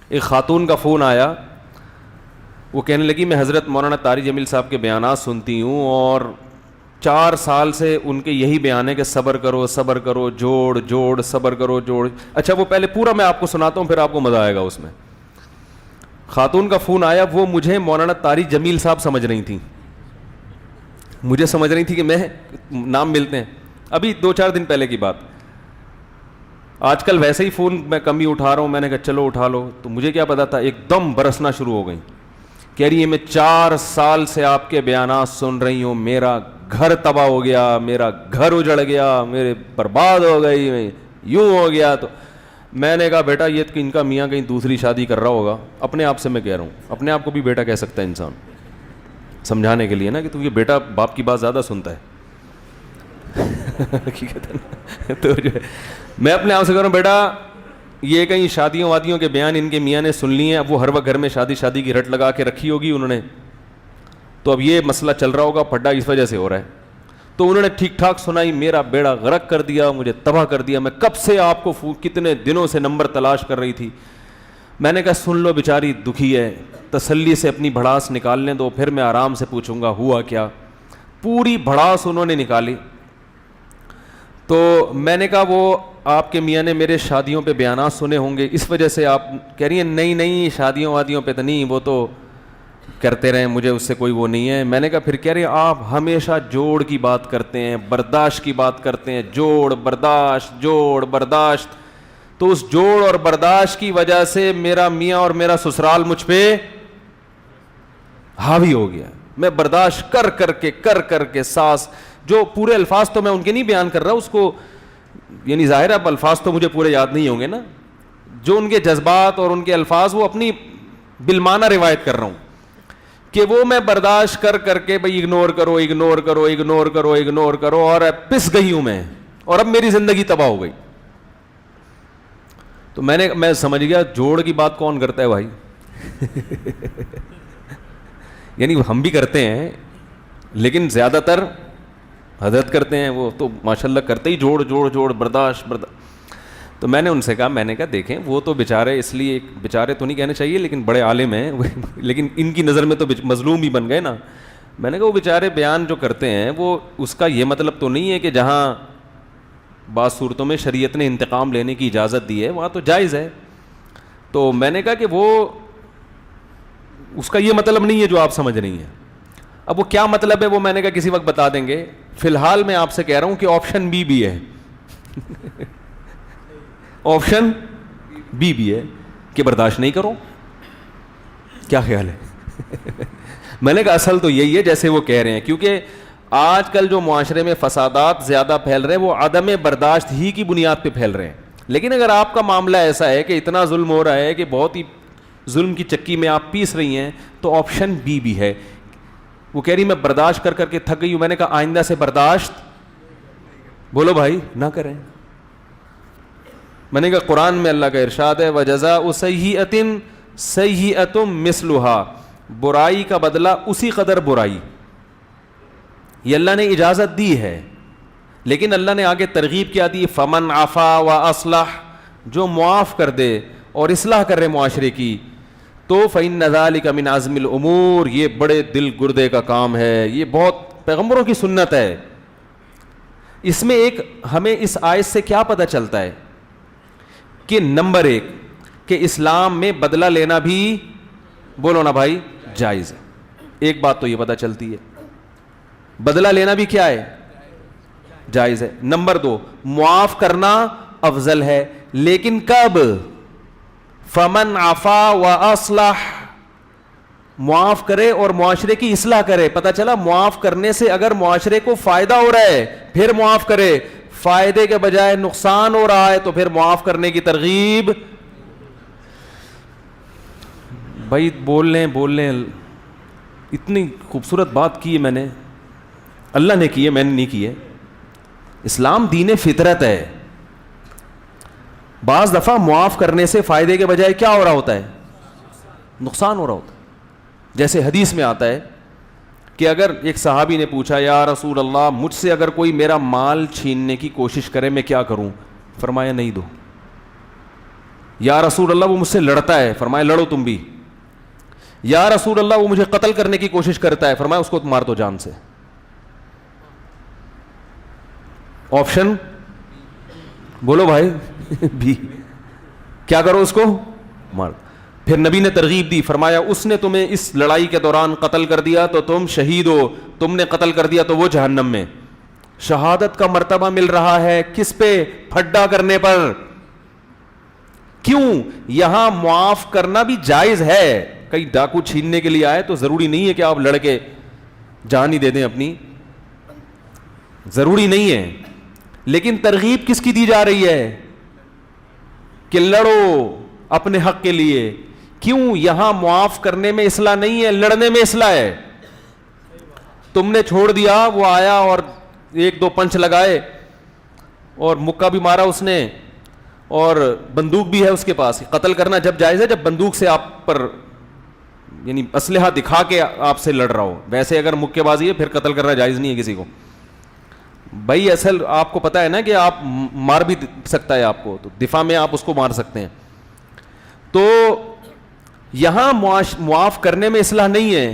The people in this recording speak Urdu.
ایک خاتون کا فون آیا، وہ کہنے لگی میں حضرت مولانا طاری جمیل صاحب کے بیانات سنتی ہوں اور 4 سال سے ان کے یہی بیان ہے کہ صبر کرو صبر کرو، جوڑ جوڑ، صبر کرو جوڑ. اچھا وہ پہلے پورا میں آپ کو سناتا ہوں، پھر آپ کو مزہ آئے گا اس میں. خاتون کا فون آیا، وہ مجھے مولانا طاری جمیل صاحب سمجھ رہی تھیں، مجھے سمجھ رہی تھی کہ میں نام ملتے ہیں. ابھی 2-4 دن پہلے کی بات. آج کل ویسے ہی فون میں کم ہی اٹھا رہا ہوں، میں نے کہا چلو اٹھا لو. تو مجھے کیا پتا تھا، ایک دم برسنا شروع ہو گئی. کہہ رہی ہے میں 4 سال سے آپ کے بیانات سن رہی ہوں، میرا گھر تباہ ہو گیا، میرا گھر اجڑ گیا، میرے برباد ہو گئی، میں یوں ہو گیا. تو میں نے کہا بیٹا یہ ان کا میاں کہیں دوسری شادی کر رہا ہوگا. اپنے آپ سے میں کہہ رہا ہوں، اپنے آپ کو بھی بیٹا کہہ سکتا ہے انسان، سمجھانے کے لیے نا کہ تو یہ بیٹا باپ کی بات زیادہ سنتا ہے. تو جو ہے میں اپنے آپ سے کہہ رہا ہوں بیٹا یہ کہیں شادیوں وادیوں کے بیان ان کے میاں نے سن لیے ہیں، اب وہ ہر وقت گھر میں شادی کی رٹ لگا کے رکھی ہوگی انہوں نے، تو اب یہ مسئلہ چل رہا ہوگا، پھڈا اس وجہ سے ہو رہا ہے. تو انہوں نے ٹھیک ٹھاک سنائی، میرا بیڑا غرق کر دیا، مجھے تباہ کر دیا. میں کب سے آپ کو کتنے دنوں سے نمبر تلاش کر رہی تھی. میں نے کہا سن لو بیچاری دکھی ہے، تسلی سے اپنی بھڑاس نکالنے دو، پھر میں آرام سے پوچھوں گا ہوا کیا. پوری بھڑاس انہوں نے نکالی. تو میں نے کہا وہ آپ کے میاں نے میرے شادیوں پہ بیانات سنے ہوں گے، اس وجہ سے آپ کہہ رہی ہیں نہیں شادیوں وادیوں پہ تو نہیں، وہ تو کرتے رہیں، مجھے اس سے کوئی وہ نہیں ہے. میں نے کہا پھر کہہ رہے ہیں آپ ہمیشہ جوڑ کی بات کرتے ہیں، برداشت کی بات کرتے ہیں، جوڑ برداشت. تو اس جوڑ اور برداشت کی وجہ سے میرا میاں اور میرا سسرال مجھ پہ حاوی ہو گیا. میں برداشت کر کے ساس، جو پورے الفاظ تو میں ان کے نہیں بیان کر رہا، اس کو یعنی ظاہر ہے اب الفاظ تو مجھے پورے یاد نہیں ہوں گے نا، جو ان کے جذبات اور ان کے الفاظ وہ اپنی بالمعنی روایت کر رہا ہوں کہ وہ میں برداشت کر کے بھئی اگنور کرو اور پس گئی ہوں میں، اور اب میری زندگی تباہ ہو گئی. تو میں سمجھ گیا جوڑ کی بات کون کرتا ہے بھائی. یعنی ہم بھی کرتے ہیں لیکن زیادہ تر حضرت کرتے ہیں، وہ تو ماشاءاللہ کرتے ہی جوڑ برداشت. تو میں نے ان سے کہا، میں نے کہا دیکھیں وہ تو بیچارے، اس لیے بیچارے تو نہیں کہنے چاہیے لیکن بڑے عالم ہیں، لیکن ان کی نظر میں تو مظلوم ہی بن گئے نا. میں نے کہا وہ بیچارے بیان جو کرتے ہیں وہ اس کا یہ مطلب تو نہیں ہے کہ جہاں بعض صورتوں میں شریعت نے انتقام لینے کی اجازت دی ہے وہاں تو جائز ہے. تو میں نے کہا کہ وہ اس کا یہ مطلب نہیں ہے جو آپ سمجھ رہی ہیں. اب وہ کیا مطلب ہے وہ میں نے کہا کسی وقت بتا دیں گے. فی الحال میں آپ سے کہہ رہا ہوں کہ آپشن بی بھی ہے. آپشن بی بھی ہے کہ برداشت نہیں کرو. کیا خیال ہے؟ میں نے کہا اصل تو یہی ہے جیسے وہ کہہ رہے ہیں، کیونکہ آج کل جو معاشرے میں فسادات زیادہ پھیل رہے ہیں وہ عدم برداشت ہی کی بنیاد پہ پھیل رہے ہیں. لیکن اگر آپ کا معاملہ ایسا ہے کہ اتنا ظلم ہو رہا ہے کہ بہت ہی ظلم کی چکی میں آپ پیس رہی ہیں، تو آپشن بی بھی ہے. وہ کہہ رہی میں برداشت کر کے تھک گئی ہوں. میں نے کہا آئندہ سے برداشت بولو بھائی نہ کریں. میں نے کہا قرآن میں اللہ کا ارشاد ہے وَجَزَاءُ سَيِّئَةٍ سَيِّئَةٌ مِثْلُهَا، برائی کا بدلہ اسی قدر برائی. یہ اللہ نے اجازت دی ہے، لیکن اللہ نے آگے ترغیب کیا دی، فَمَنْ عَفَا وَأَصْلَحَ، جو معاف کر دے اور اصلاح کر رہے معاشرے کی، تو فَإِنَّ ذَلِكَ مِنْ عَزْمِ الْأُمُورِ، یہ بڑے دل گردے کا کام ہے، یہ بہت پیغمبروں کی سنت ہے. اس میں ایک ہمیں اس آیت سے کیا پتہ چلتا ہے کہ نمبر 1 کہ اسلام میں بدلہ لینا بھی، بولو نا بھائی، جائز ہے. ایک بات تو یہ پتہ چلتی ہے، بدلہ لینا بھی کیا ہے، جائز ہے. نمبر 2 معاف کرنا افضل ہے، لیکن کب؟ فمن عفا واصلح، معاف کرے اور معاشرے کی اصلاح کرے. پتہ چلا معاف کرنے سے اگر معاشرے کو فائدہ ہو رہا ہے پھر معاف کرے، فائدے کے بجائے نقصان ہو رہا ہے تو پھر معاف کرنے کی ترغیب. بھائی بول لیں اتنی خوبصورت بات کی ہے میں نے، اللہ نے کی ہے، میں نے نہیں کی ہے. اسلام دین فطرت ہے. بعض دفعہ معاف کرنے سے فائدے کے بجائے کیا ہو رہا ہوتا ہے، نقصان ہو رہا ہوتا ہے. جیسے حدیث میں آتا ہے کہ اگر ایک صحابی نے پوچھا یا رسول اللہ مجھ سے اگر کوئی میرا مال چھیننے کی کوشش کرے میں کیا کروں؟ فرمایا نہیں دو. یا رسول اللہ وہ مجھ سے لڑتا ہے، فرمایا لڑو تم بھی. یا رسول اللہ وہ مجھے قتل کرنے کی کوشش کرتا ہے، فرمایا اس کو مار دو جان سے. آپشن بولو بھائی بھی. کیا کرو؟ اس کو مار. پھر نبی نے ترغیب دی، فرمایا اس نے تمہیں اس لڑائی کے دوران قتل کر دیا تو تم شہید ہو، تم نے قتل کر دیا تو وہ جہنم میں. شہادت کا مرتبہ مل رہا ہے کس پہ؟ پھڈا کرنے پر. کیوں؟ یہاں معاف کرنا بھی جائز ہے. کئی ڈاکو چھیننے کے لیے آئے تو ضروری نہیں ہے کہ آپ لڑ کے جان ہی دے دیں اپنی، ضروری نہیں ہے. لیکن ترغیب کس کی دی جا رہی ہے؟ کہ لڑو اپنے حق کے لیے. کیوں؟ یہاں معاف کرنے میں اصلاح نہیں ہے، لڑنے میں اصلاح ہے. تم نے چھوڑ دیا، وہ آیا اور ایک دو پنچ لگائے اور مکہ بھی مارا اس نے اور بندوق بھی ہے اس کے پاس. قتل کرنا جب جائز ہے جب بندوق سے آپ پر یعنی اسلحہ دکھا کے آپ سے لڑ رہا ہو. ویسے اگر مکے بازی ہے پھر قتل کرنا جائز نہیں ہے کسی کو. بھائی اصل آپ کو پتا ہے نا کہ آپ مار بھی سکتا ہے آپ کو، تو دفاع میں آپ اس کو مار سکتے ہیں. تو یہاں معاف کرنے میں اصلاح نہیں ہے.